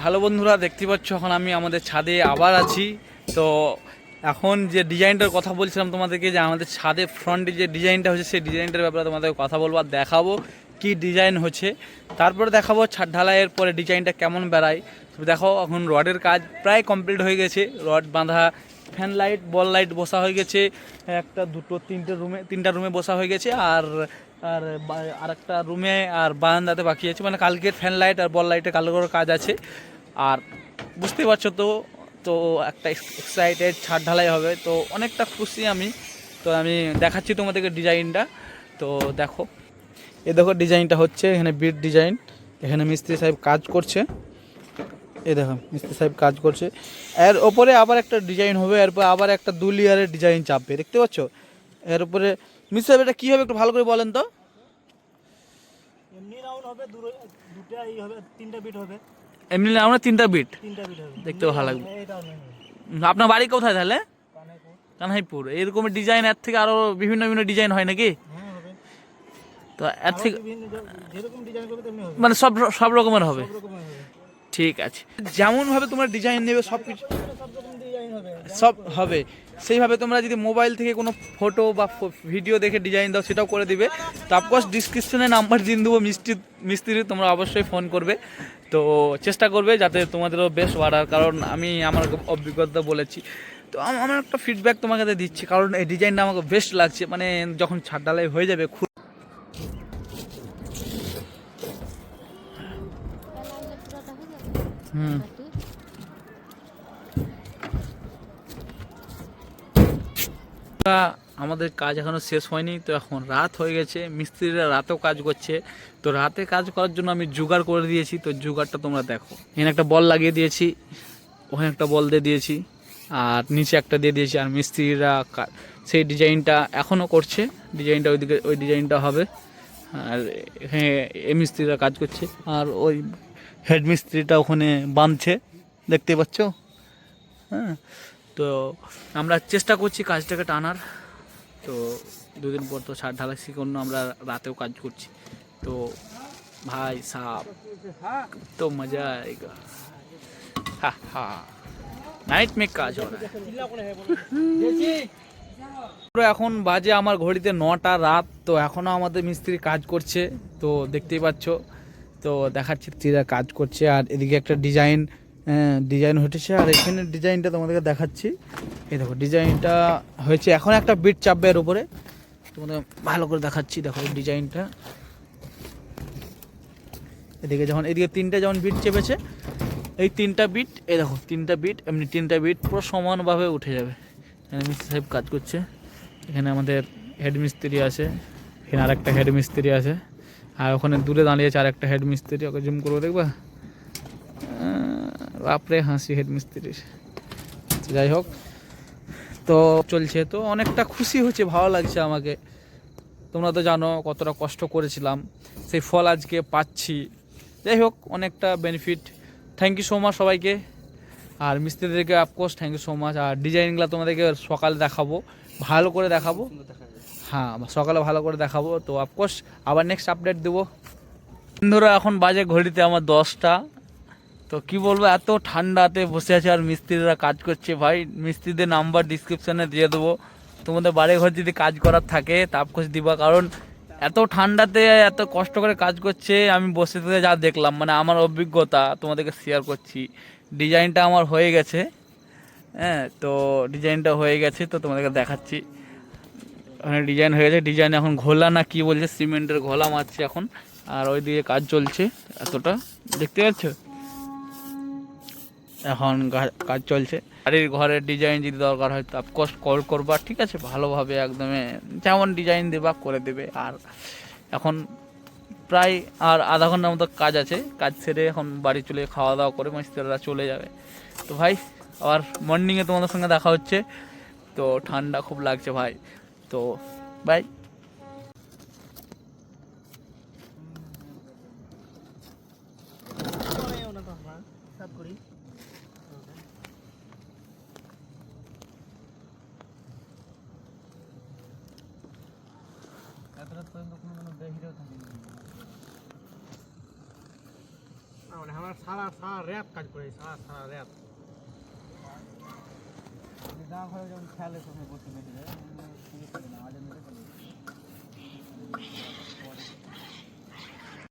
Hello বন্ধুরা, দেখতে পাচ্ছ এখন আমি আমাদের ছাদে আবার আছি। তো এখন যে ডিজাইনটার কথা বলছিলাম তোমাদেরকে, যে আমাদের ছাদে ফ্রন্টে যে ডিজাইনটা হচ্ছে সেই ডিজাইনটার ব্যাপারে তোমাদের কথা বলবো আর দেখাবো কি ডিজাইন হচ্ছে। তারপরে দেখাবো ছাদ ঢালাইয়ের পরে ডিজাইনটা কেমন বেড়ায়। তো দেখো এখন রডের কাজ প্রায় কমপ্লিট হয়ে গেছে, রড বাঁধা, ফ্যান লাইট, বল লাইট বসা হয়ে গেছে, একটা দুটো তিনটা রুমে বসা হয়ে গেছে। আর আর আরেকটা রুমে আর বারান্দাতে বাকি আছে, মানে কালকে ফ্যান লাইট আর বল লাইটে কালকের কাজ আছে। আর বুঝতেই পারছো তো, তো একটা এক্সাইটেড ছাদ ঢালাই হবে, তো অনেকটা খুশি আমি। তো আমি দেখাচ্ছি তোমাদেরকে ডিজাইনটা। তো দেখো, এ দেখো ডিজাইনটা হচ্ছে, এখানে বিট ডিজাইন, এখানে মিস্ত্রি সাহেব কাজ করছে। এই দেখো মিস্ত্রি সাহেব কাজ করছে, এর ওপরে আবার একটা ডিজাইন হবে, এরপর আবার একটা 2 লেয়ারের ডিজাইন চাপবে, দেখতে পাচ্ছ। এর উপরে মিস্ত্রি সাহেব এটা কী হবে একটু ভালো করে বলেন তো। এমনি রাউন্ড হবে, দুটো এই হবে, তিনটা বিট হবে। এমনি আমরা তিনটা বিট হবে, দেখতেও ভালো লাগবে। এটা নয়। আপনার বাড়ি কোথায় তাহলে? কানাইপুর। কানহাইপুর। এরকমের ডিজাইন এর থেকে আরও বিভিন্ন বিভিন্ন ডিজাইন হয় নাকি? হ্যাঁ হবে। তো এর থেকে যেরকম ডিজাইন করবে তেমনি হবে, মানে সব সব রকমের হবে। সব রকমের হবে। ঠিক আছে, যেমনভাবে তোমরা ডিজাইন নেবে সব কিছু সব রকম ডিজাইন হবে, সব হবে সেইভাবে। তোমরা যদি মোবাইল থেকে কোনো ফটো বা ভিডিও দেখে ডিজাইন দাও সেটাও করে দিবে। তো অফকোর্স ডিসক্রিপশনে নাম্বার দিয়ে দেবো মিস্ত্রি, তোমরা অবশ্যই ফোন করবে। তো চেষ্টা করবে যাতে তোমাদেরও বেশ বাড়ার, কারণ আমি আমার অভিজ্ঞতা বলেছি। তো আমার একটা ফিডব্যাক তোমাকে দিচ্ছি, কারণ এই ডিজাইনটা আমাকে বেস্ট লাগছে। মানে যখন ছাদ ঢালাই হয়ে যাবে হুম আমাদের কাজ এখনো শেষ হয়নি, তো এখন রাত হয়ে গেছে, মিস্ত্রিরা রাতেও কাজ করছে। তো রাতে কাজ করার জন্য আমি জোগাড় করে দিয়েছি, তো জোগাড়টা তোমরা দেখো। এখানে একটা বল লাগিয়ে দিয়েছি, ওখানে একটা বল দিয়ে দিয়েছি, আর নিচে একটা দিয়ে দিয়েছি। আর মিস্ত্রিরা সেই ডিজাইনটা এখনও করছে, ডিজাইনটা ওইদিকে ওই ডিজাইনটা হবে। আর এখানে এ মিস্ত্রিরা কাজ করছে, আর ওই হেড মিস্ত্রিটা ওখানে বাঁধছে, দেখতে পাচ্ছ। হ্যাঁ, তো আমরা চেষ্টা করছি কাজটাকে টানার। তো দুদিন পর তো ছাদ ঢালাই শিখুন, আমরা রাতেও কাজ করছি। তো ভাই সাহেব তো মজা আएगा, হা হা, নাইট মে কাজ हो रहा है। এখন বাজে আমার ঘড়িতে 9টা রাত, তো এখনও আমাদের মিস্ত্রি কাজ করছে, তো দেখতেই পাচ্ছ। তো দেখাচ্ছি মিস্ত্রিরা কাজ করছে, আর এদিকে একটা ডিজাইন হয়েছে, আর এখানে ডিজাইনটা তোমাদেরকে দেখাচ্ছি। এই দেখো ডিজাইনটা হয়েছে, এখন একটা বিট চাপবে এর উপরে, তোমাদের ভালো করে দেখাচ্ছি। দেখো ডিজাইনটা এদিকে যখন এদিকে তিনটা যখন বিট চেপেছে, এই তিনটা বিট, এই দেখো তিনটা বিট, এমনি তিনটা বিট পুরো সমানভাবে উঠে যাবে। এখানে মিস্ত্রি সাহেব কাজ করছে, এখানে আমাদের হেড মিস্ত্রি আছে, এখানে আরেকটা হেড মিস্ত্রি আছে, আর ওখানে দূরে দাঁড়িয়ে আছে আরেকটা হেড মিস্ত্রি, ওকে জুম করবো দেখবা, বাপরে হাসি হেড মিস্ত্রির। যাই হোক, তো চলছে, তো অনেকটা খুশি হচ্ছে, ভালো লাগছে আমাকে। তোমরা তো জানো কতটা কষ্ট করেছিলাম, সেই ফল আজকে পাচ্ছি। যাই হোক, অনেকটা benefit. Thank you so much সবাইকে, আর মিস্ত্রিদেরকে of course thank you so much. আর ডিজাইনগুলো তোমাদেরকে সকালে দেখাবো, ভালো করে দেখাবো। হ্যাঁ, সকালে ভালো করে দেখাবো। তো অফকোর্স আবার নেক্সট আপডেট দেবো। বন্ধুরা এখন বাজে ঘড়িতে আমার 10টা। তো কি বলবো, এত ঠান্ডাতে বসে আছে আর মিস্ত্রিরা কাজ করছে। ভাই মিস্ত্রিদের নাম্বার ডিসক্রিপশানে দিয়ে দেবো, তোমাদের বাড়ি ঘর যদি কাজ করার থাকে তা অফকোর্স দিবা। কারণ এত ঠান্ডাতে এত কষ্ট করে কাজ করছে, আমি বসে থেকে যা দেখলাম, মানে আমার অভিজ্ঞতা তোমাদেরকে শেয়ার করছি। ডিজাইনটা আমার হয়ে গেছে, হ্যাঁ, তো ডিজাইনটা হয়ে গেছে, তো তোমাদেরকে দেখাচ্ছি। ওখানে ডিজাইন হয়ে গেছে, ডিজাইন এখন ঘোলা না কি বলছে, সিমেন্টের ঘোলা মারছে এখন। আর ওই দিকে কাজ চলছে, এতটা দেখতে পাচ্ছ, এখন কাজ চলছে। বাড়ির ঘরের ডিজাইন যদি দরকার হয় তো অফকোর্স কল করবা, ঠিক আছে, ভালোভাবে একদমই যেমন ডিজাইন দেবা করে দেবে। আর এখন প্রায় আর আধা ঘন্টার মতো কাজ আছে, কাজ সেরে এখন বাড়ি চলে খাওয়া দাওয়া করে মিস্ত্রিরা চলে যাবে। তো ভাই আবার মর্নিংয়ে তোমাদের সঙ্গে দেখা হচ্ছে। তো ঠান্ডা খুব লাগছে ভাই, তো বাই। করি। এত রাত পর্যন্ত কোনো বেহিরেও থাকেনি। মানে আমার সারা সারা র্যাপ কাজ করে সারা সারা র্যাপ দাম হয় যখন খেয়ালে তুমি বসে বেঁচে যায়